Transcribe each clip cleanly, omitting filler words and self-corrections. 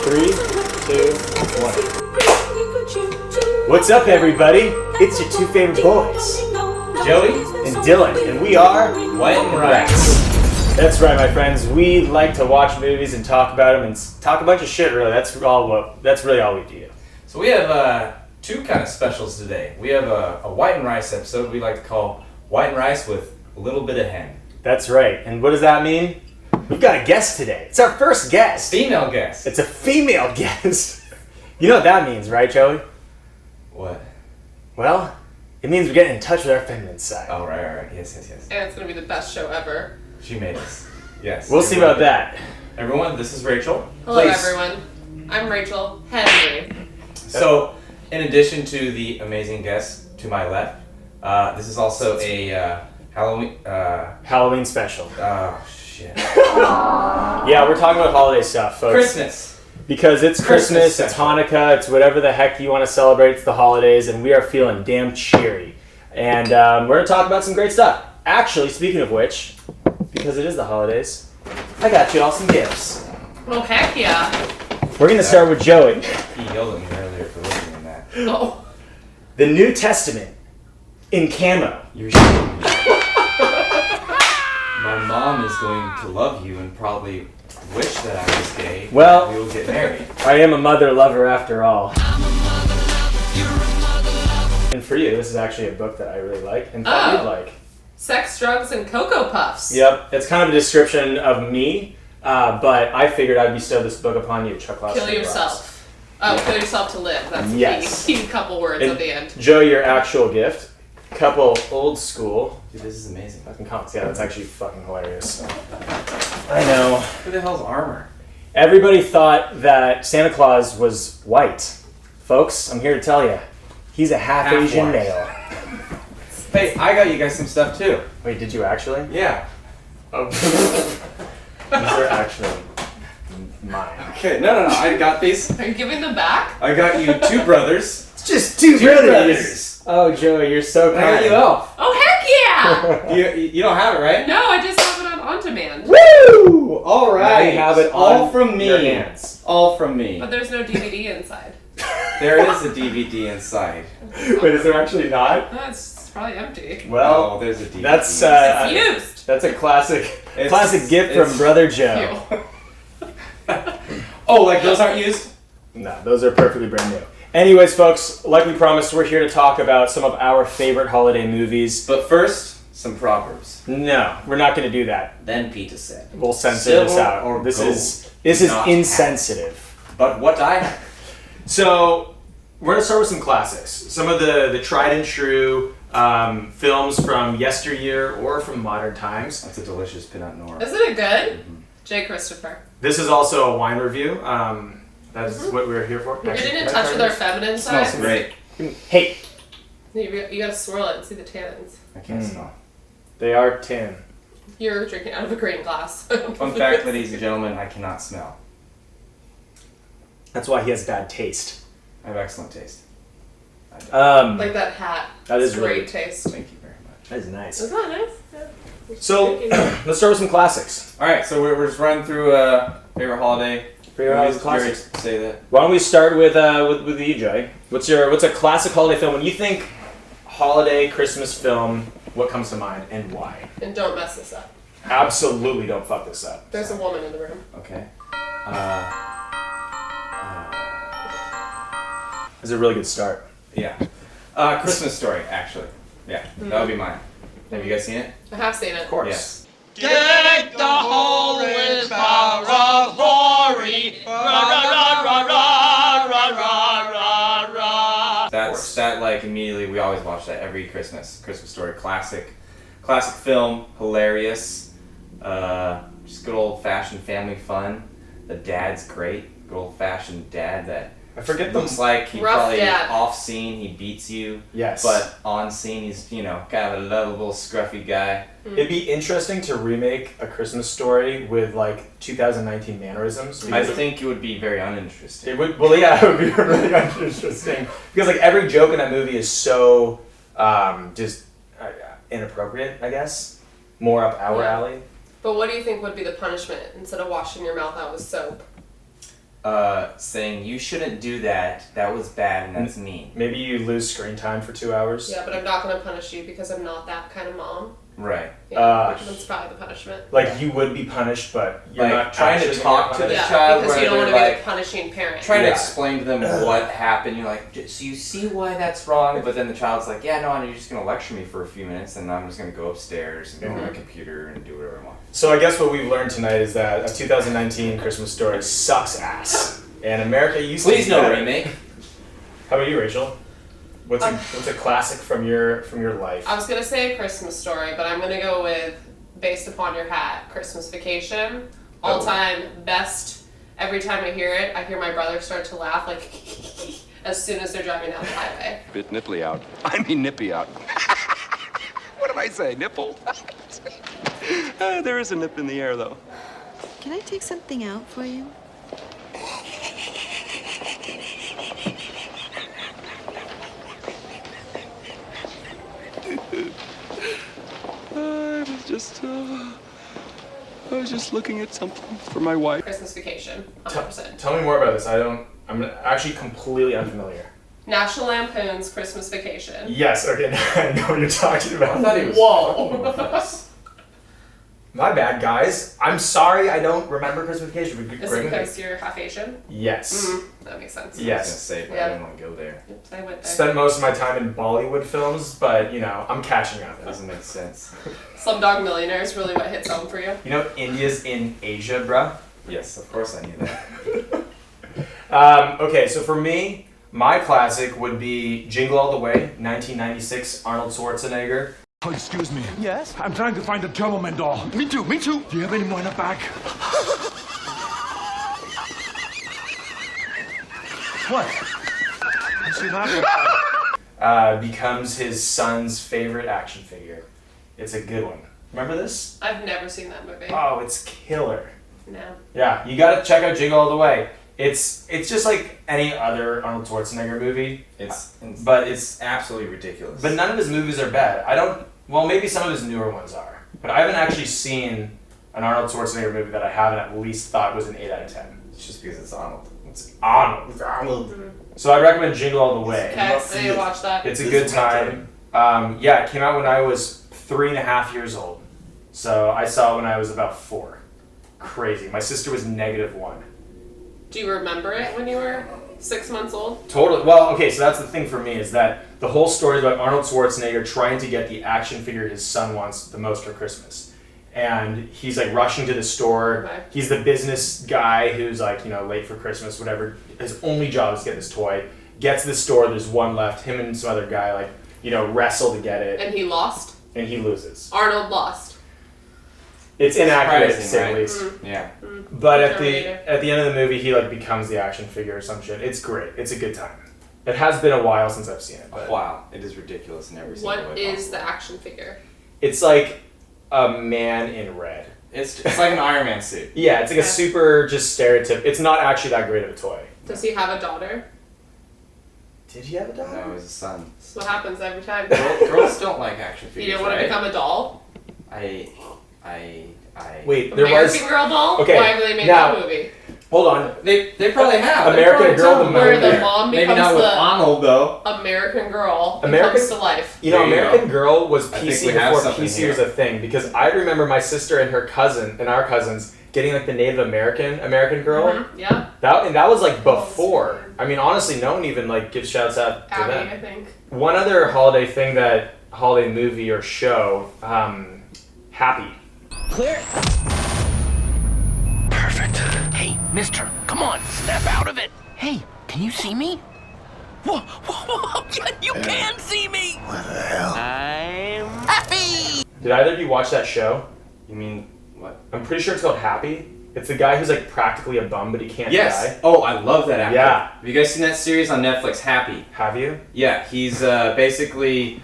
3, 2, 1. What's up, everybody? It's your two favorite boys, Joey and Dylan, and we are White and Rice. That's right, my friends. We like to watch movies and talk about them and talk a bunch of shit. Really, that's really all we do. So we have two kind of specials today. We have a White and Rice episode we like to call White and Rice with a little bit of hen. That's right. And what does that mean? We've got a guest today. It's our first guest. Female guest. It's a female guest. You know what that means, right, Joey? What? Well, it means we're getting in touch with our feminine side. Oh, right. Yes. And it's going to be the best show ever. She made us. Yes. We'll see about that. Everyone, this is Rachel. Hello, Please. everyone. I'm Rachel Henry. So, in addition to the amazing guest to my left, this is also a Halloween special. Oh, shit. Yeah, we're talking about holiday stuff, folks. Christmas. Because it's Christmas, it's special. Hanukkah, it's whatever the heck you want to celebrate. It's the holidays, and we are feeling damn cheery. And we're going to talk about some great stuff. Actually, speaking of which, because it is the holidays, I got you all some gifts. Oh, heck yeah. We're going to start with Joey. He yelled at me earlier for listening to that. Oh. The New Testament in camo. You're shitting me. My mom is going to love you and probably wish that I was gay. Well, we will get married. I am a mother lover after all. And for you, this is actually a book that I really like and thought you'd like. Sex, drugs, and Cocoa Puffs. Yep, it's kind of a description of me, but I figured I'd bestow this book upon you, Chuck Loss. Kill yourself. Oh, yeah. Kill yourself to live. That's the key couple words and at the end. Joe, your actual gift. Couple old school. Dude, this is amazing. Fucking comics. Yeah, that's actually fucking hilarious. I know. Who the hell's armor? Everybody thought that Santa Claus was white. Folks, I'm here to tell you, he's a half Asian white. male. Hey, I got you guys some stuff too. Wait, did you actually? Yeah. Oh. These are actually mine. Okay, no, I got these. Are you giving them back? I got you two brothers. It's just two brothers. Oh, Joey, you're so I kind. got you Elf. Oh, heck yeah! You don't have it, right? No, I just have it on demand. Woo! All Now right. you have it all on from me. your hands. All from me. But there's no DVD inside. There is a DVD inside. Wait, is there actually not? No, it's probably empty. Well, Oh, there's a DVD. It's used. That's a classic It's- gift from Brother Joe. Oh, like those aren't used? No, those are perfectly brand new. Anyways, folks, like we promised, we're here to talk about some of our favorite holiday movies. But first, some proverbs. No, we're not going to do that. Then Peter said. We'll censor Silver this out. or This gold, is not insensitive. But what I have. So we're going to start with some classics. Some of the tried and true films from yesteryear or from modern times. That's a delicious Pinot Noir. Isn't it good? J. Christopher. This is also a wine review. That is what we're here for. We're getting in touch with our feminine Smells side. great. Hey, You gotta swirl it and see the tannins. I can't smell. they are tin. You're drinking out of a green glass. Fun fact, ladies and gentlemen, I cannot smell. That's why he has bad taste. I have excellent taste. Like that hat. That is great really- taste. Thank you very much. That is nice. Isn't that nice? Yeah. So let's start with some classics. All right, so we're just running through favorite holiday. Favorite holiday classics. Jerry, say that. Why don't we start with you, Joy? What's a classic holiday film? When you think holiday Christmas film, what comes to mind and why? And don't mess this up. Absolutely, don't fuck this up. There's a woman in the room. Okay. It's a really good start. Yeah. Christmas Story, actually. Yeah, that would be mine. Have you guys seen it? I have seen it. Of course. Yes. Deck the hall with power of glory. Ra ra ra ra ra ra ra ra ra. That like immediately we always watch that every Christmas. Christmas Story, classic film, hilarious. Just good old fashioned family fun. The dad's great. Good old fashioned dad that I forget looks like he Rough probably dad. off scene he beats you. Yes. But on scene he's kind of a lovable scruffy guy. It'd be interesting to remake A Christmas Story with like 2019 mannerisms. I because think it would be very uninteresting. it would. Well, yeah, it would be really uninteresting because like every joke in that movie is so just inappropriate. I guess more up our alley. But what do you think would be the punishment instead of washing your mouth out with soap? Saying you shouldn't do that. That was bad and that's mean. Maybe you lose screen time for 2 hours. Yeah, but I'm not going to punish you because I'm not that kind of mom. Right. Yeah, that's probably the punishment. Like you would be punished, but you're Like, not trying to actually talk gonna to get the punished. child because where you don't want to they're be like- the punishing parent. Trying to Yeah. explain to them what happened. You're like, so you see why that's wrong? But then the child's like, yeah, no, you're just going to lecture me for a few minutes and I'm just going to go upstairs and go on my computer and do whatever I want. So I guess what we've learned tonight is that a 2019 Christmas Story sucks ass, and America used to. Please be no better. remake. How about you, Rachel? What's a classic from your life? I was going to say A Christmas Story, but I'm going to go with, based upon your hat, Christmas Vacation. All time best. Every time I hear it, I hear my brother start to laugh like as soon as they're driving down the highway. Bit nipply out. I mean nippy out. What did I say? Nipple? There is a nip in the air, though. Can I take something out for you? I was just looking at something for my wife. Christmas Vacation, 100%. Tell me more about this. I'm actually completely unfamiliar. National Lampoon's Christmas Vacation. Yes, okay, I know what you're talking about. I thought he was Whoa. fucking with us. My bad, guys. I'm sorry I don't remember Christmas Vacation. Is it because you're half Asian? Yes. That makes sense. I was Yes. gonna say, but Yeah. I didn't want to go there. Oops, I went there. Spent most of my time in Bollywood films, but I'm catching up. That doesn't make sense. Slumdog Millionaire is really what hits home for you. You know India's in Asia, bruh? Yes, of course I knew that. Okay, so for me, my classic would be Jingle All The Way, 1996, Arnold Schwarzenegger. Oh, excuse me. Yes? I'm trying to find a Turboman doll. Me too, me too. Do you have any more in the back? What? I see nothing. Becomes his son's favorite action figure. It's a good one. Remember this? I've never seen that movie. Oh, it's killer. No. Yeah, you gotta check out Jingle All The Way. It's just like any other Arnold Schwarzenegger movie, but It's absolutely ridiculous. but none of his movies are bad. Maybe some of his newer ones are, but I haven't actually seen an Arnold Schwarzenegger movie that I haven't at least thought was an 8 out of 10. It's just because it's Arnold. It's Arnold. So I recommend Jingle All The Way. Okay, I need to watch that. It's a good time. Yeah, it came out when I was 3.5 years old. So I saw it when I was about 4. Crazy. My sister was -1. Do you remember it when you were 6 months old? Totally. Well, okay, so that's the thing for me is that the whole story is about Arnold Schwarzenegger trying to get the action figure his son wants the most for Christmas. And he's like rushing to the store. Okay. He's the business guy who's like, late for Christmas, whatever. His only job is to get this toy. Gets to the store, there's one left. Him and some other guy wrestle to get it. And he lost? And he loses. Arnold lost. It's inaccurate to Surprising, say the right? least. Yeah. But at Terminator. the end of the movie, he becomes the action figure or some shit. It's great. It's a good time. It has been a while since I've seen it. But Wow, it is ridiculous in every single way What is the possible. action figure? it's like a man in red. It's like an Iron Man suit. Yeah, it's like a super just stereotype. It's not actually that great of a toy. Does he have a daughter? Did he have a dog? No, he's a son. That's what happens every time. Girls don't like action You figures, don't want right? to become a doll? I. Wait, there American was. Girl doll? Okay, Why have they made now- that movie? Hold on. They probably have. American Girl, the Where movie. the mom Maybe becomes not with the Arnold though. American Girl and American- comes to life. There you American Girl was I think PC we have before something PC here. was a thing because I remember my sister and her cousin and our cousins getting the Native American Girl. Mhm, yeah. That was before. I mean, honestly, no one even gives shouts out to Abby, them. I think. One other holiday movie or show, Happy. Clear. Perfect. Hey, mister, come on, snap out of it. Hey, can you see me? Whoa, whoa, whoa, yeah, you can see me. What the hell? I'm happy. Did either of you watch that show? You mean what? I'm pretty sure it's called Happy. It's the guy who's practically a bum, but he can't Yes. die. Oh, I love that actor. Yeah. Have you guys seen that series on Netflix, Happy? Have you? Yeah, he's basically,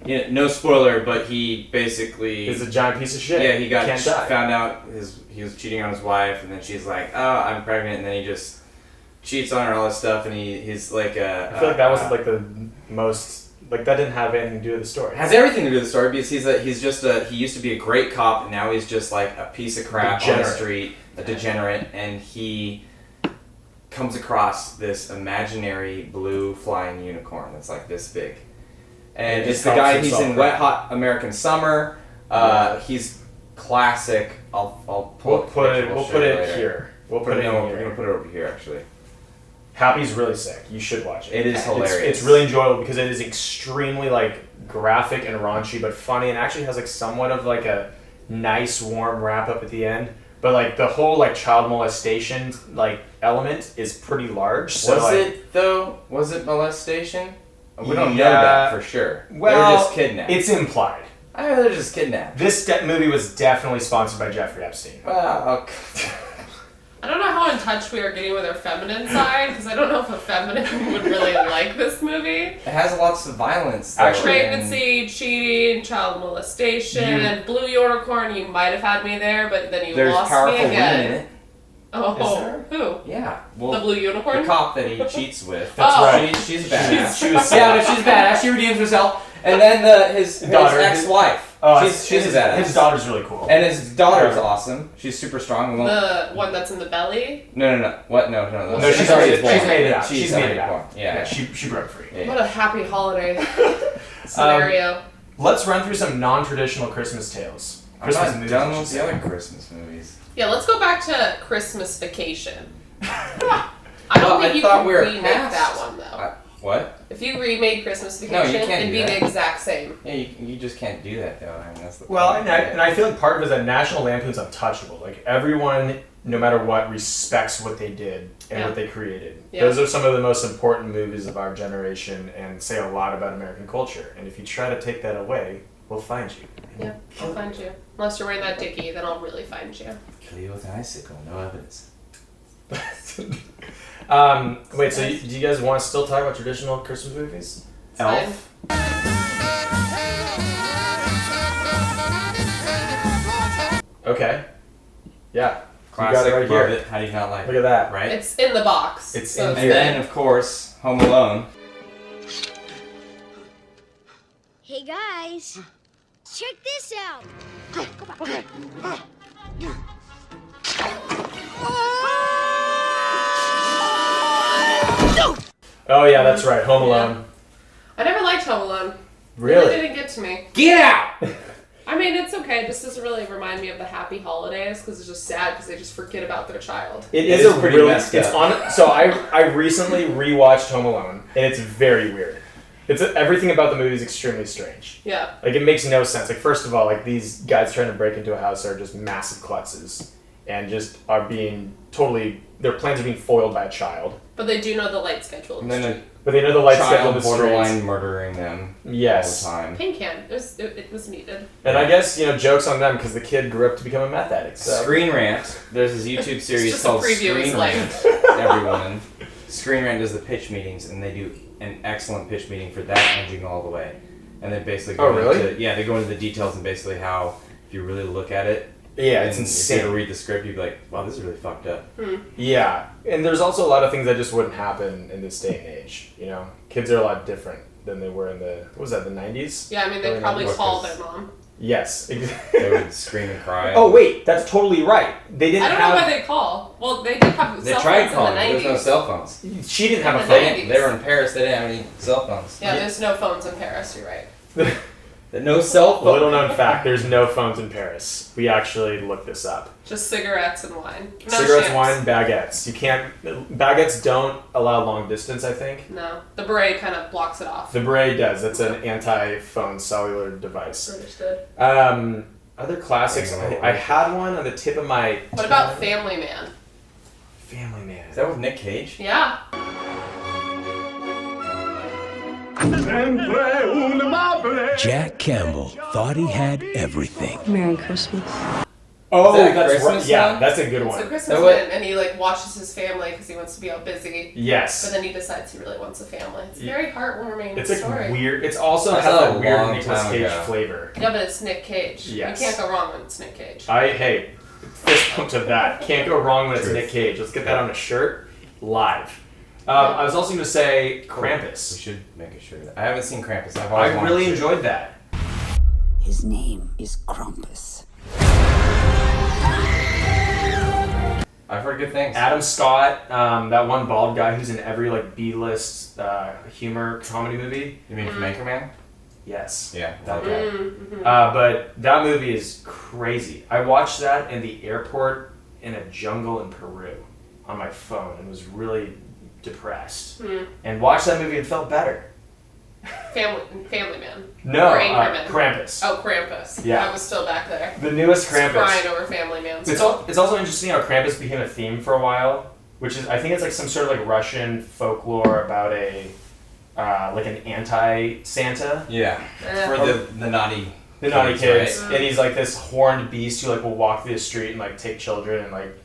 no spoiler, but he basically. He's a giant piece of shit. Yeah, he can't die. found out he was cheating on his wife, and then she's like, "Oh, I'm pregnant," and then he just cheats on her, all this stuff, and he's like I feel like that wasn't the most Like that didn't have anything to do with the story. It has everything to do with the story because he used to be a great cop and now he's just like a piece of crap on the street, a degenerate, and he comes across this imaginary blue flying unicorn that's like this big. And it's the guy, he's in Wet Hot American Summer. He's classic. I'll We'll put it here. We're gonna put it over here actually. Happy's really sick. You should watch it. It is hilarious. It's really enjoyable because it is extremely like graphic and raunchy, but funny, and actually has like somewhat of like a nice warm wrap up at the end. But like the whole like child molestation like element is pretty large. So, Was it molestation? We don't know that for sure. Well, they're just kidnapped. It's implied. I know they're just kidnapped. This movie was definitely sponsored by Jeffrey Epstein. Well, I don't know how in touch we are getting with our feminine side, because I don't know if a feminine would really like this movie. It has lots of violence. Pregnancy, cheating, child molestation, blue unicorn. You might have had me there, but then you lost me again. Women in it. Oh, who? Yeah. Well, the blue unicorn? The cop that he cheats with. That's right. She's badass. She was she's badass. She redeems herself. And then his ex-wife. She's a badass. His daughter's really cool. And his daughter's awesome. She's super strong. The one that's in the belly? No. What? No. No, she's made it out. She's made it out. Yeah. She broke free. Yeah. What a happy holiday scenario. Let's run through some non-traditional Christmas tales. Christmas movies. Done with the other Christmas movies. Yeah, let's go back to Christmas Vacation. I don't think you can remake that one though. What? If you remade Christmas Vacation, it'd be the exact same. Yeah, you just can't do that though. I mean, that's the point. And I feel like part of it is that National Lampoon's untouchable. Like everyone, no matter what, respects what they did and what they created. Yeah. Those are some of the most important movies of our generation and say a lot about American culture. And if you try to take that away, we'll find you. Yeah, I'll find you. Unless you're wearing that dickie, then I'll really find you. Kill you with an icicle, no evidence. Wait, so do you guys want to still talk about traditional Christmas movies? Elf. Okay. Yeah. Classic, you got it right here. It. How do you not like it? Look at that. Right? It's in the box. It's so in here. And then, of course, Home Alone. Hey guys, check this out. Okay. Oh yeah, that's right. Home Alone. I never liked Home Alone. Really? It didn't get to me. Get out! I mean, it's okay. It just doesn't really remind me of the happy holidays because it's just sad because they just forget about their child. It is a pretty really. It's on. So I recently rewatched Home Alone, and it's very weird. Everything about the movie is extremely strange. Yeah. Like it makes no sense. Like first of all, like these guys trying to break into a house are just massive klutzes, and just are being totally. Their plans are being foiled by a child. But they do know the light schedule. But they know the light schedule. The borderline murdering them. Yes. All the time. Pain can. It was needed. And I guess jokes on them because the kid grew up to become a meth addict. So. Screen Rant. There's this YouTube series called Screen Rant. Everyone. Screen Rant does the pitch meetings, and they do an excellent pitch meeting for that and Jingle All The Way. And they basically go into they go into the details and basically how if you really look at it. Yeah, it's insane. If you ever read the script, you'd be like, wow, this is really fucked up. Yeah, and there's also a lot of things that just wouldn't happen in this day and age. Kids are a lot different than they were in the 90s? Yeah, I mean, they probably called their mom. Yes. They would scream and cry. Oh, wait, that's totally right. They didn't I don't know why they call. Well, they did have cell phones in the 90s. There's no cell phones. She didn't have a phone. They were in Paris, they didn't have any cell phones. Yeah, there's no phones in Paris, you're right. No cell phone. Little known fact, there's no phones in Paris. We actually looked this up. Just cigarettes and wine. No cigarettes, chance. wine, baguettes. Baguettes don't allow long distance, I think. No. The beret kind of blocks it off. The beret does. That's an anti-phone cellular device. Understood. Other classics. I had one on the tip of my... What about Family Man? Family Man. Is that with Nick Cage? Yeah. Jack Campbell thought he had everything. Merry Christmas. Oh, that's Christmas right. Yeah, song? that's a good one. It's a Christmas one, and he watches his family because he wants to be all busy. Yes. But then he decides he really wants a family. It's a very heartwarming it's story. Weird. It's also has a weird Nicolas Cage flavor. Yeah, but it's Nick Cage. Yes. You can't go wrong when it's Nick Cage. Hey, fist pump to that. Can't go wrong when it's Nick Cage. Let's get that on a shirt live. I was also going to say We Krampus. should make a shirt. I haven't seen Krampus. I really enjoyed that. His name is Krampus. I've heard good things. Adam Scott, that one bald guy who's in every like B-list humor comedy movie. You mean from Anchorman? Yes. Yeah, that guy. But that movie is crazy. I watched that in the airport in a jungle in Peru on my phone and was really depressed. And watched that movie and felt better. Family Man. No, Or Anchorman. Krampus. Oh, Krampus. Yeah. I was still back there. The newest Just Krampus. crying over Family Man. It's also interesting how Krampus became a theme for a while, which is I think it's like some sort of like Russian folklore about a like an anti-Santa. Yeah. For the naughty kids, right? and he's like this horned beast who like will walk through the street and like take children and like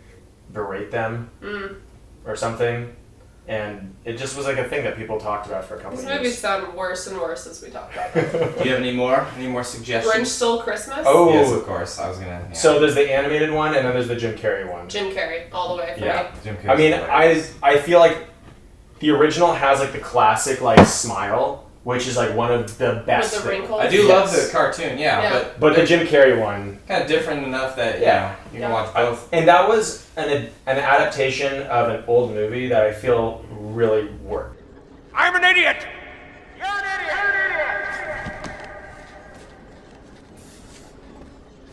berate them or something. And it just was like a thing that people talked about for a couple These of years. movies sound worse and worse as we talk about them. Do you have any more? Any more suggestions? Grinch Stole Christmas? Oh, Yes, of course. I was gonna. Yeah. So there's the animated one, and then there's the Jim Carrey one. Jim Carrey, all the way for me. Jim Carrey's I mean, hilarious. I feel like the original has like the classic like smile, which is like one of the best. With the wrinkles? I do love the cartoon, Yeah. But the Jim Carrey one, kind of different enough that you can watch I- both. and that was an adaptation of an old movie that I feel really worked. I'm an idiot!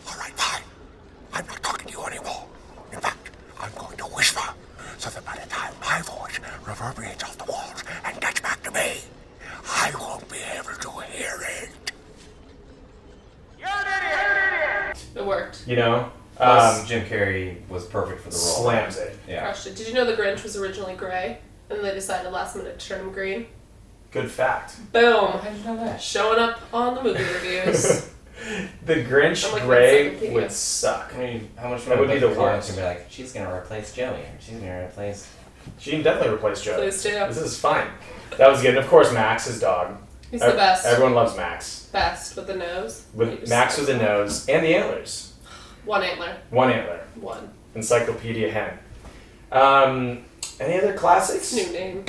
All right, fine. I'm not talking to you anymore. In fact, I'm going to whisper so that by the time my voice reverberates off the walls and gets back to me, I won't be able to hear it. It worked. You know, Plus, Jim Carrey was perfect for the role. slams it. Yeah. Crushed it. Did you know the Grinch was originally gray? And they decided last minute to turn him green? Good fact. Boom. How did you know that? Showing up on the movie reviews. The Grinch I'm like gray Encyclopedia. would suck. I mean, how much That would be the comments worst. and be like, she's gonna replace Joey, or she's gonna replace. She can definitely replace Joe. Please do. This is fine. That was good. And of course, Max, his dog. He's the best. Everyone loves Max. Best with the nose. With Max with the nose and the antlers. One antler. One antler. One. Encyclopedia hen. Any other classics? New name.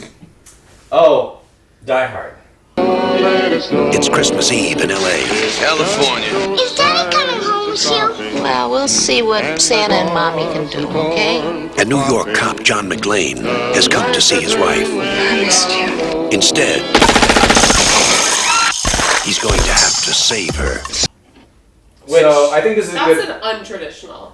Oh, Die Hard. It's Christmas Eve in L.A. California. Is Daddy coming home soon? Well, we'll see what Santa and Mommy can do, okay? And New York cop John McClane has come to see his wife. I missed you. Instead, he's going to have to save her. So I think this is a That's good. an untraditional.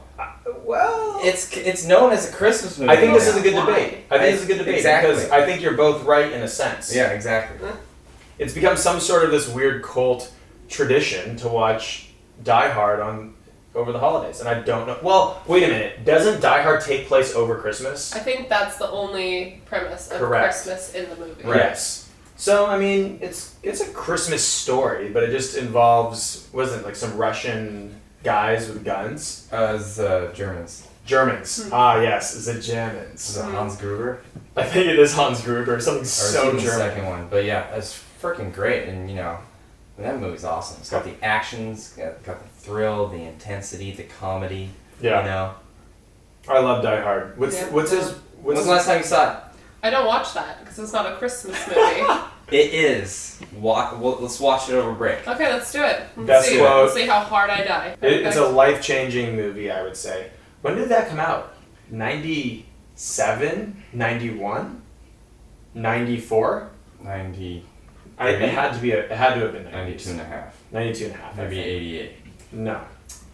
Well, It's known as a Christmas movie. I think this is now. a good Why? debate. I think this is a good debate Exactly. because I think you're both right in a sense. Yeah, exactly. It's become some sort of this weird cult tradition to watch Die Hard over the holidays, and I don't know. Well, wait a minute. Doesn't Die Hard take place over Christmas? I think that's the only premise of Correct. Christmas in the movie. Yes. So I mean, it's a Christmas story, but it just involves wasn't it like some Russian guys with guns? As Germans. Germans. Ah, yes, the Germans. Is it Hans Gruber? I think it is Hans Gruber. Something Or so even the German. second one. But yeah, it's freaking great, and that movie's awesome. It's got the actions, got the thrill, the intensity, the comedy. Yeah. I love Die Hard. What's When's the last time you saw it? I don't watch that because it's not a Christmas movie. It is. Let's watch it over break. Okay, let's do it. Best see. quote. Let's see how hard I die. It's a life-changing movie, I would say. When did that come out? 97? 91? 94? 90. It had to have been 92 and a half. 92 and a half. Maybe 88. No.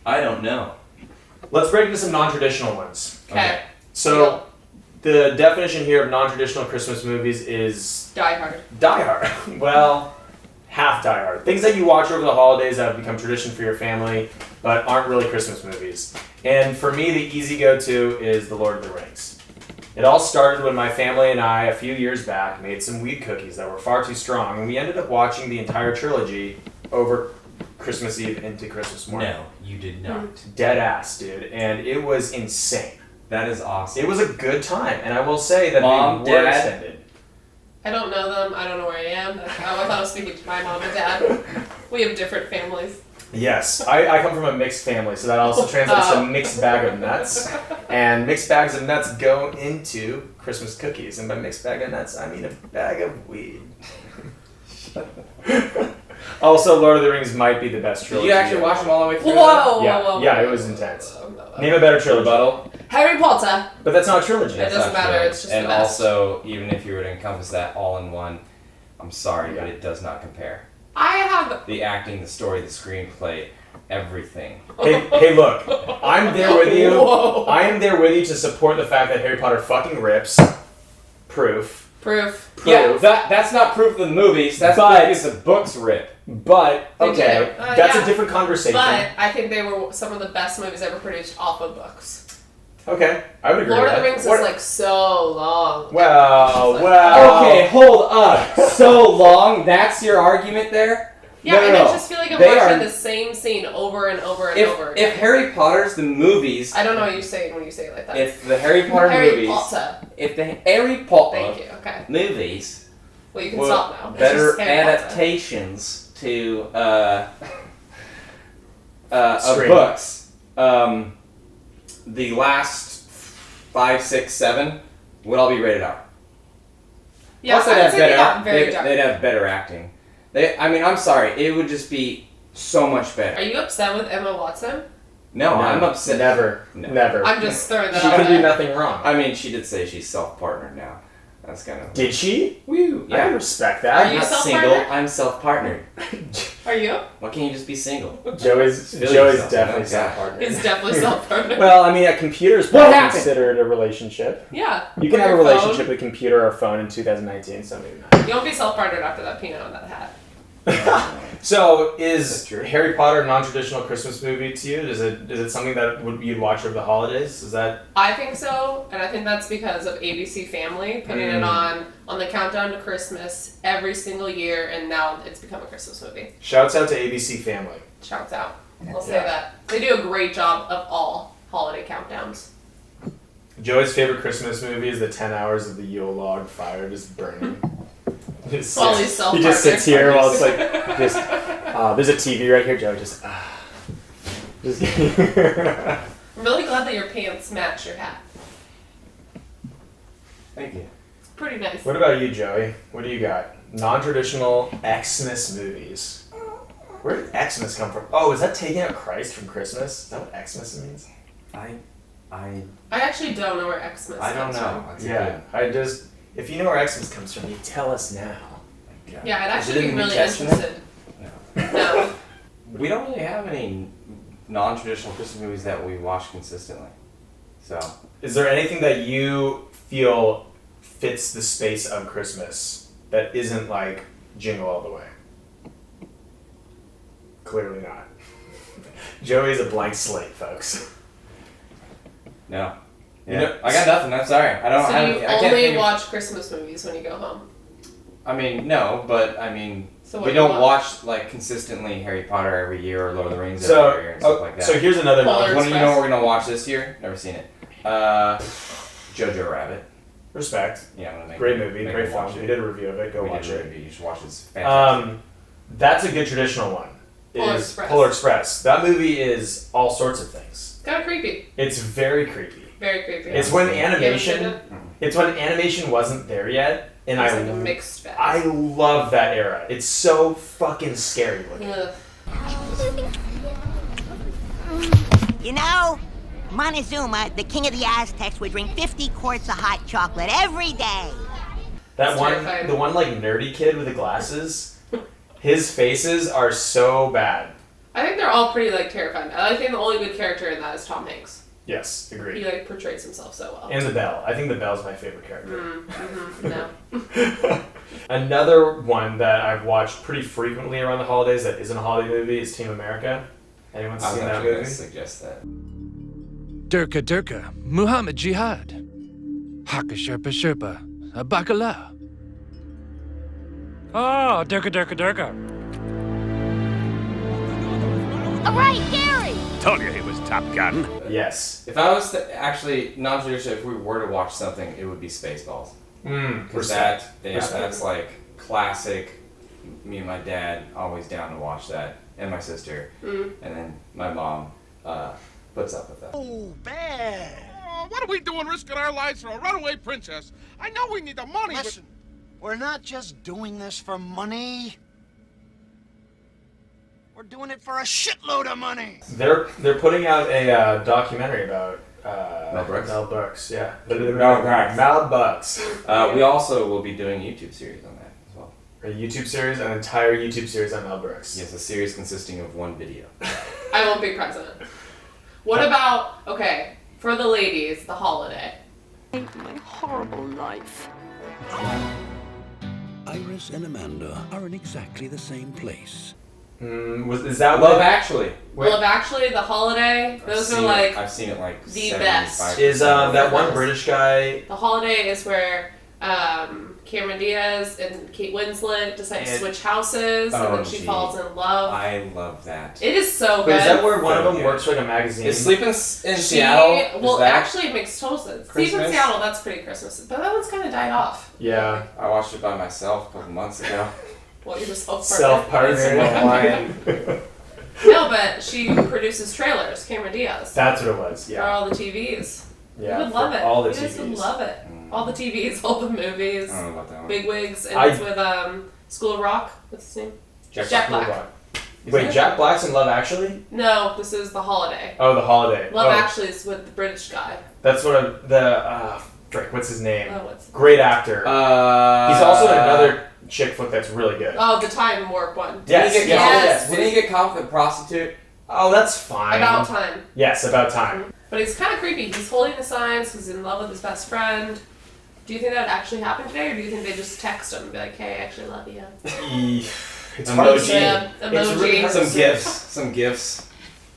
I don't know. Let's break into some non-traditional ones. Okay. So, the definition here of non-traditional Christmas movies is Die Hard. Die Hard. Well, half Die Hard. Things that you watch over the holidays that have become tradition for your family, but aren't really Christmas movies. And for me, the easy go-to is The Lord of the Rings. It all started when my family and I, a few years back, made some wheat cookies that were far too strong, and we ended up watching the entire trilogy over Christmas Eve into Christmas morning. No, you did not. Dead ass, dude. And it was insane. That is awesome. It was a good time, and I will say that Mom, they were Dad. extended. I don't know them. I don't know where I am. I thought I was speaking to my mom and dad. We have different families. Yes, I come from a mixed family, so that also translates to mixed bag of nuts. And mixed bags of nuts go into Christmas cookies. And by mixed bag of nuts, I mean a bag of weed. Also, Lord of the Rings might be the best trilogy. Did you actually watch them all the way through? Yeah, it was intense. Name a better trilogy. Rebuttal. Harry Potter. But that's not a trilogy. It doesn't matter. It's just and the best. also, even if you were to encompass that all in one, I'm sorry, but it does not compare. I have the acting, the story, the screenplay, everything. Hey, look, I'm there with you. Whoa. I am there with you to support the fact that Harry Potter fucking rips. Proof. Yeah, that's not proof of the movies. That's proof because the books rip. But okay, that's a different conversation. But I think they were some of the best movies ever produced off of books. Okay, I would agree. Lord with of the that. Rings is like so long. Well. Okay, hold up. So long? That's your argument there? Yeah, no, and no. I just feel like I'm watching the same scene over and over and over again. If Harry Potter's the movies... I don't know what you're saying when you say it like that. If the Harry Potter movies... If the Harry Potter Thank you, okay. movies... Well, you can stop now. It's Better just Harry Potter. adaptations to of books. The last 5, 6, 7 would all be rated R. Yeah, Plus, they'd have have better acting. I'm sorry, it would just be so much better. Are you upset with Emma Watson? No, I'm upset. Never. I'm just throwing that She out can there. do nothing wrong. I mean, she did say she's self-partnered now. That's kind of... Did she? Woo! I respect that. Are you I'm not single. self-partnered? I'm self-partnered. Are you? Why can't you just be single? Joey's definitely self-partnered. He's definitely self-partnered. Well, I mean, a computer is probably considered a relationship. Yeah. You can have a relationship with a computer or phone in 2019, so maybe not. You won't be self-partnered after that peanut on that hat. So, is Harry Potter a non-traditional Christmas movie to you? Is it something that you'd watch over the holidays? Is that? I think so, and I think that's because of ABC Family putting it on the countdown to Christmas every single year, and now it's become a Christmas movie. Shouts out to ABC Family. Shouts out. I'll say that. They do a great job of all holiday countdowns. Joey's favorite Christmas movie is the 10 hours of the Yule log fire just burning. He just sits here while it's like, there's a TV right here, Joey. I'm really glad that your pants match your hat. Thank you. It's pretty nice. What about you, Joey? What do you got? Non-traditional Xmas movies. Where did Xmas come from? Oh, is that taking out Christ from Christmas? Is that what Xmas means? I actually don't know where Xmas comes from. If you know where Xmas comes from, you tell us now. Yeah, I'd actually be really interested. No. We don't really have any non-traditional Christmas movies that we watch consistently. So, is there anything that you feel fits the space of Christmas that isn't like Jingle All The Way? Clearly not. Joey's a blank slate, folks. No. Yeah. I got nothing. I'm sorry. I don't. So I you can't only watch Christmas movies when you go home? I mean, no, but I mean, so what we do you don't watch like consistently Harry Potter every year or Lord of the Rings every year and stuff like that. So here's another one. What do you know we're gonna watch this year? Never seen it. Jojo Rabbit. Respect. Yeah, I'm gonna make great movie, great film. We did a review of it. Go watch it. You should watch it. It's fantastic. That's a good traditional one. Polar Express. That movie is all sorts of things. Kind of creepy. It's very creepy. Very creepy. It's when animation. It's when animation wasn't there yet, and it's like a mixed bag. I love that era. It's so fucking scary looking. You know, Montezuma, the king of the Aztecs, would drink 50 quarts of hot chocolate every day. The one like nerdy kid with the glasses, his faces are so bad. I think they're all pretty like terrifying. I think the only good character in that is Tom Hanks. Yes, agreed. He like portrays himself so well. And the Belle. I think the Belle's my favorite character. No. Another one that I've watched pretty frequently around the holidays that isn't a holiday movie is Team America. Anyone seen that movie? I suggest that. Durka Durka, Muhammad Jihad, Haka Sherpa Sherpa, Bacala. Oh, Durka Durka Durka. All right, Gary! Told you he was Top Gun. Yes. If I was to actually non-traditional, if we were to watch something, it would be Spaceballs. Because that's like classic. Me and my dad always down to watch that. and my sister, Mm. and then my mom puts up with that. Oh, bad. What are we doing risking our lives for a runaway princess? I know we need the money, Listen, we're not just doing this for money. We're doing it for a shitload of money. They're putting out a documentary about Mel Brooks? Mel Brooks, yeah. Mel Brooks. We also will be doing a YouTube series on that as well. A YouTube series, an entire YouTube series on Mel Brooks. Yes, a series consisting of one video. I won't be present. What about, okay, for the ladies, the holiday? My horrible life. Iris and Amanda are in exactly the same place. Is that Love Actually? Love Actually, the holiday, those are like I've seen it like the 75%. best. Is that one British guy? The holiday is where Cameron Diaz and Kate Winslet decide to switch houses, and then she falls in love. I love that. It is so good. Wait, is that where one of them works for like a magazine? Is Sleep in Seattle? Well, actually, it makes total sense. Sleep in Christmas? Seattle, that's pretty Christmas, but that one's kind of died off. Yeah. I watched it by myself a couple months ago. Well, you're self-partnered. No, but she produces trailers, Cameron Diaz. That's what it was, yeah. For all the TVs. Yeah, You would love for it. all the You guys would TVs. love it. All the TVs, all the movies. I don't know about that one. Big wigs, and it's with School of Rock. What's his name? Jack Black. Wait, Jack Black's in Love Actually? No, this is The Holiday. Oh, The Holiday. Love Actually is with the British guy. That's what's his name? What's Great actor. He's also in another chick flick that's really good. Oh, the Time Warp one. Yes. Didn't he get caught with a prostitute? Oh, that's fine. About Time. Yes, About Time. But he's kind of creepy. He's holding the signs. He's in love with his best friend. Do you think that actually happened today, or do you think they just text him and be like, "Hey, I actually love you"? It's hard to emoji. It's really hard to say. Some gifts.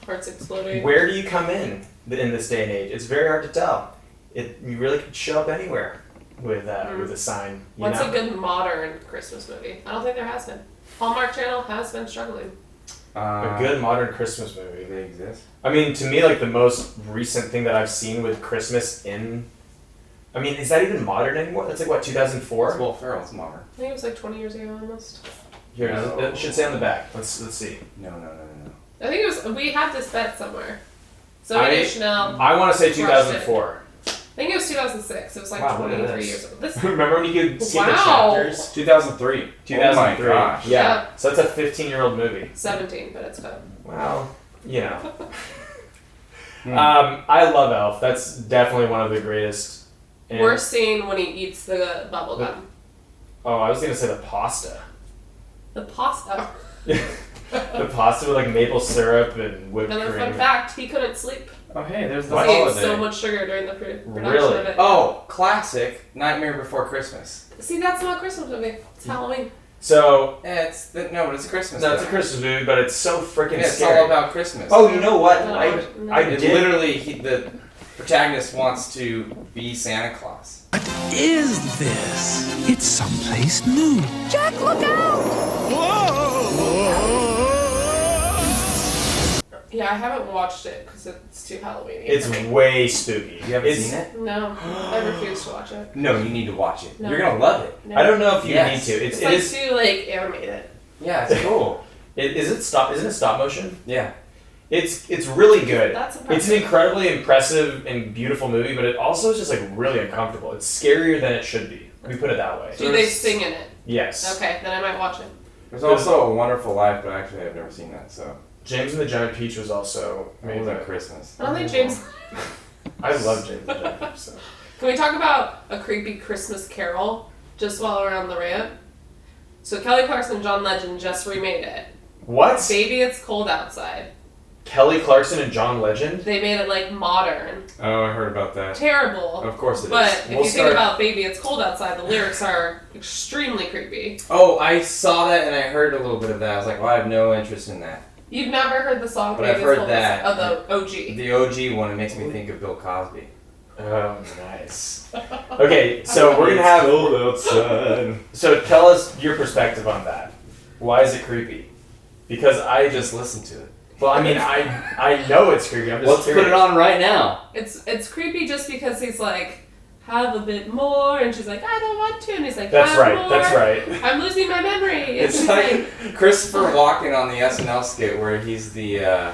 Hearts exploding. Where do you come in this day and age? It's very hard to tell. You really could show up anywhere with a sign. What's a good modern Christmas movie? I don't think there has been. Hallmark Channel has been struggling. A good modern Christmas movie. They exist. I mean, to me, like the most recent thing that I've seen with Christmas I mean, is that even modern anymore? That's like what, 2004? It's Will Ferrell's modern. I think it was like 20 years ago almost. Here, it should say on the back. Let's see. No. I think it was. We had this bet somewhere. Zoe Deschanel. I want to say 2004. I think it was 2006. It was like 23 years ago. Remember when you could see the Wow. chapters? 2003. 2003. Oh my gosh. Yeah. So that's a 15-year-old movie. 17, but it's good. Well, you know. I love Elf. That's definitely one of the greatest. Worst scene when he eats the bubble gum. Oh, I was gonna say the pasta. The pasta. The pasta with like maple syrup and whipped Another cream. fun fact: he couldn't sleep. Oh hey, there's the He ate holiday. so much sugar during the production Really? of it. Oh, classic Nightmare Before Christmas. See, that's not a Christmas movie. It's Halloween. So Yeah, but it's a Christmas. no, it's a Christmas movie, but it's so freaking Yeah, it's scary. all about Christmas. Oh, you know what? No, I It's did. literally the protagonist wants to be Santa Claus. What is this? It's someplace new. Jack, look out! Yeah, I haven't watched it because it's too Halloween-y. It's way spooky. You haven't seen it? No, I refuse to watch it. No, you need to watch it. No. You're gonna love it. No. I don't know if you Yes. need to. It's It like is. too like animated. Yeah, it's cool. Isn't it stop motion? Yeah. It's really good. That's It's impressive. an incredibly impressive and beautiful movie, but it also is just like really uncomfortable. It's scarier than it should be. Let me put it that way. Do they sing in it? Yes. Okay, then I might watch it. There's also A Wonderful Life, but actually I've never seen that, so. James and the Giant Peach was also It made wasn't that. Christmas. I don't think James. I love James and the Giant Peach. So. Can we talk about a creepy Christmas Carol just while we're on the rant? So Kelly Clarkson and John Legend just remade it. What? Baby, It's Cold Outside. Kelly Clarkson and John Legend? They made it like modern. Oh, I heard about that. Terrible. Of course it is. But if We'll you start- think about Baby, It's Cold Outside, the lyrics are extremely creepy. Oh, I saw that and I heard a little bit of that. I was like, well, I have no interest in that. You've never heard the song But Baby, I've It's heard Cold that. Outside? Oh, the OG. The OG one, it makes me think of Bill Cosby. Oh, nice. Okay, so we're gonna have. Cold outside. So tell us your perspective on that. Why is it creepy? Because I Just listen to it. Well, I mean, I know it's creepy. I'm just Let's curious. put it on right now. It's creepy just because he's like have a bit more, and she's like, I don't want to, and he's like, That's have right, more. that's right. I'm losing my memory. It's like Christopher Walken on the SNL skit where he's the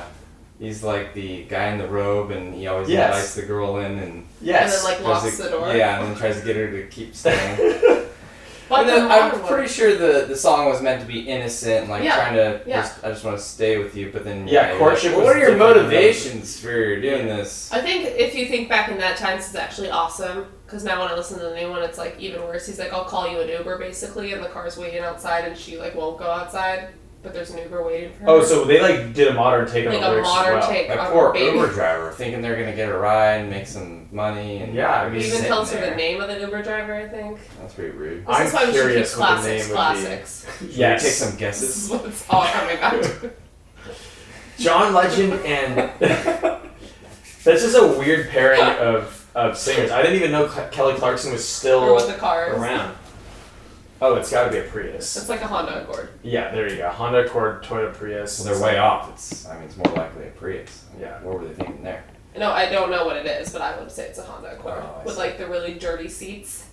he's like the guy in the robe, and he always invites the girl in, and yes, and then like locks the door. Yeah, and then tries to get her to keep staying. But And then I'm pretty sure the song was meant to be innocent, like trying to I just want to stay with you, but then courtship. What are your motivations for doing this? I think if you think back in that time, this is actually awesome. Because now when I listen to the new one, it's like even worse. He's like, I'll call you an Uber basically, and the car's waiting outside, and she like won't go outside, but there's an Uber waiting for her. Oh, so they like did a modern take on like the lyrics a modern as well. take That on poor baby. Uber driver thinking they're gonna get a ride and make some money, and He even tells her the name of the Uber driver, I think. That's pretty rude. This is why we should keep curious what the classics. name would be. Should Yes. we take some This is guesses? what it's all coming back to. John Legend and that's just a weird pairing of singers. I didn't even know Kelly Clarkson was still Or with the cars. around. Oh, it's got to be a Prius. It's like a Honda Accord. Yeah, there you go. Honda Accord, Toyota Prius. Well, they're way off. It's more likely a Prius. Yeah. What were they thinking there? No, I don't know what it is, but I would say it's a Honda Accord I with see. like the really dirty seats.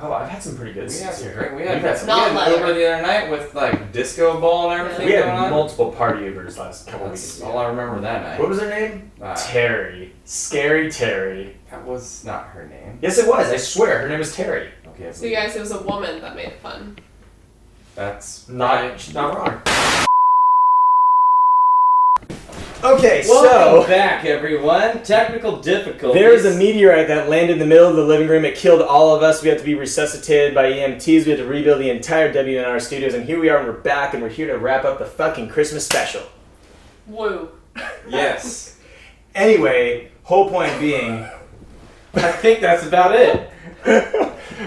Oh, I've had some pretty good We seats had some here. great. We We've had some- Not an leather. Uber the other night with like disco ball and everything We had going on. multiple party Ubers last couple That's weeks. all I remember that night. What was her name? Terry. Scary Terry. That was not her name. Yes, it was. I swear, her name was Terry. Okay. So you guys, it was a woman that made it fun. That's Not wrong. Okay, Welcome back, everyone. Technical difficulties. There's a meteorite that landed in the middle of the living room. It killed all of us. We had to be resuscitated by EMTs. We had to rebuild the entire WNR studios. And here we are, and we're back, and we're here to wrap up the fucking Christmas special. Woo. Yes. Anyway, whole point being... I think that's about it.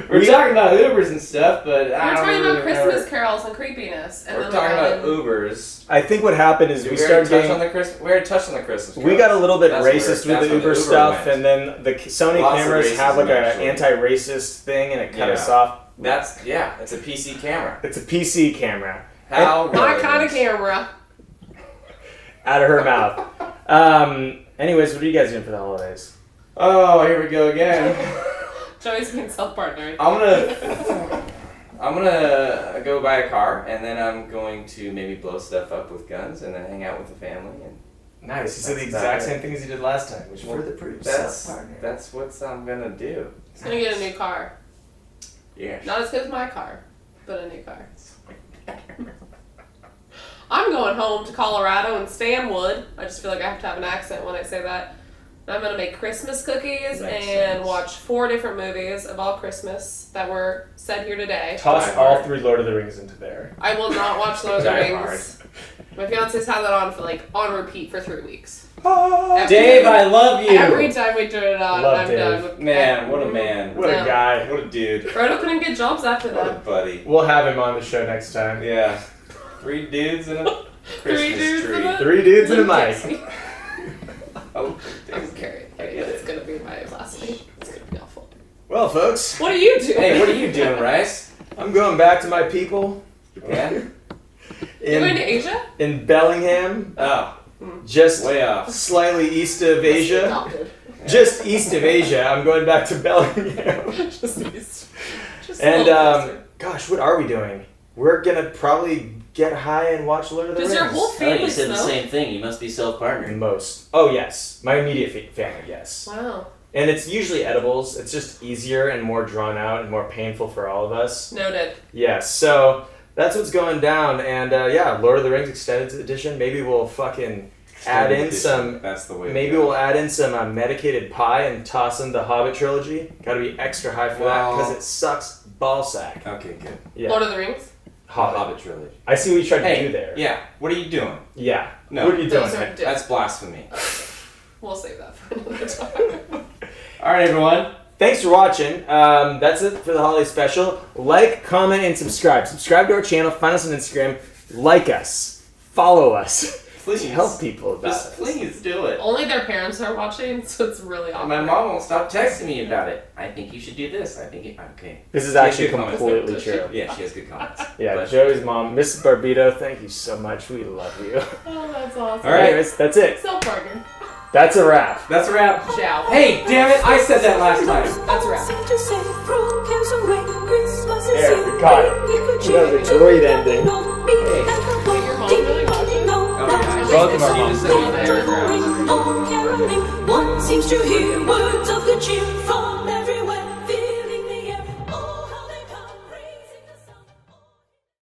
We're talking about Ubers and stuff, but We're I don't talking really about Christmas remember. carols and creepiness. And We're then talking got about Ubers. I think what happened is Did we already started touch getting... on the Christmas. We already touched on the Christmas. We got a little bit That's racist where- with the that's Uber where stuff, went. and then the Sony Lots of cameras have like racism, an actually. anti-racist thing, and it cut Yeah. us off. It's a PC camera. It's a PC camera. How My kind of camera. Out of her mouth. Anyways, what are you guys doing for the holidays? Oh, here we go again. Joey's being self-partnered. I'm gonna go buy a car, and then I'm going to maybe blow stuff up with guns, and then hang out with the family. And Nice. You said the that's exact about same it. thing as you did last time, which further proves That's self-partner. that's what I'm gonna do. He's gonna get a new car. Yeah. Not as good as my car, but a new car. I'm going home to Colorado and Stanwood. I just feel like I have to have an accent when I say that. And I'm gonna make Christmas cookies Makes and sense. watch 4 different movies of all Christmas that were said here today. Toss all 3 Lord of the Rings into there. I will not watch Lord of the Die Rings. My fiance's had that on for on repeat for 3 weeks. Dave, I love you. Every time we turn it on, Love I'm Dave. done with Man, what a man. What a Yeah. guy. What a dude. Frodo couldn't get jobs after What a that. buddy. We'll have him on the show next time. Yeah. 3 dudes and a Christmas dudes tree. and a- 3 dudes and a mic. Oh, I'm Carrie. It's gonna be my last name. It's gonna be awful. Well, folks, What are you doing? Hey, what are you doing, Rice? I'm going back to my people Yeah? You're going to in, Asia? in Bellingham, Oh, just way off. slightly east of Asia. Adopted. Just east of Asia. I'm going back to Bellingham. Just east. Just a And, little closer. gosh, what are we doing? We're gonna probably get high and watch Lord of the Does Rings. your whole family you said the smoke? same thing. You must be self-partnered. Most. Oh, yes. My immediate family, yes. Wow. And it's usually edibles. It's just easier and more drawn out and more painful for all of us. Noted. Yes, so that's what's going down. And yeah, Lord of the Rings Extended Edition. Maybe we'll fucking add in some. That's the way. Maybe we'll add in some medicated pie and toss in the Hobbit trilogy. Gotta be extra high for that because it sucks ballsack. Okay, good. Yeah. Lord of the Rings? Hobbit. trilogy. I see what you tried to Hey, do there. yeah. What are you doing? Yeah. No. What are you doing? Those are there? different. That's blasphemy. We'll save that for another time. All right, everyone. Thanks for watching. That's it for the holiday special. Like, comment, and subscribe. Subscribe to our channel. Find us on Instagram. Like us. Follow us. Please help people about Just us. please do it. Only their parents are watching, so it's really awkward. My mom won't stop texting me about it. I think you should do this. I think it, okay. This is She has actually good comments. completely true. Yeah, she has good comments. Yeah, But- Joey's mom, Mrs. Barbito, thank you so much. We love you. Oh, that's awesome. All right. Anyways, that's it. Self-partner. That's a wrap. That's a wrap. Ciao. Hey, damn it! I said that last time. That's a wrap. God, that was a great ending. Both of our moms. One seems to hear words of good cheer.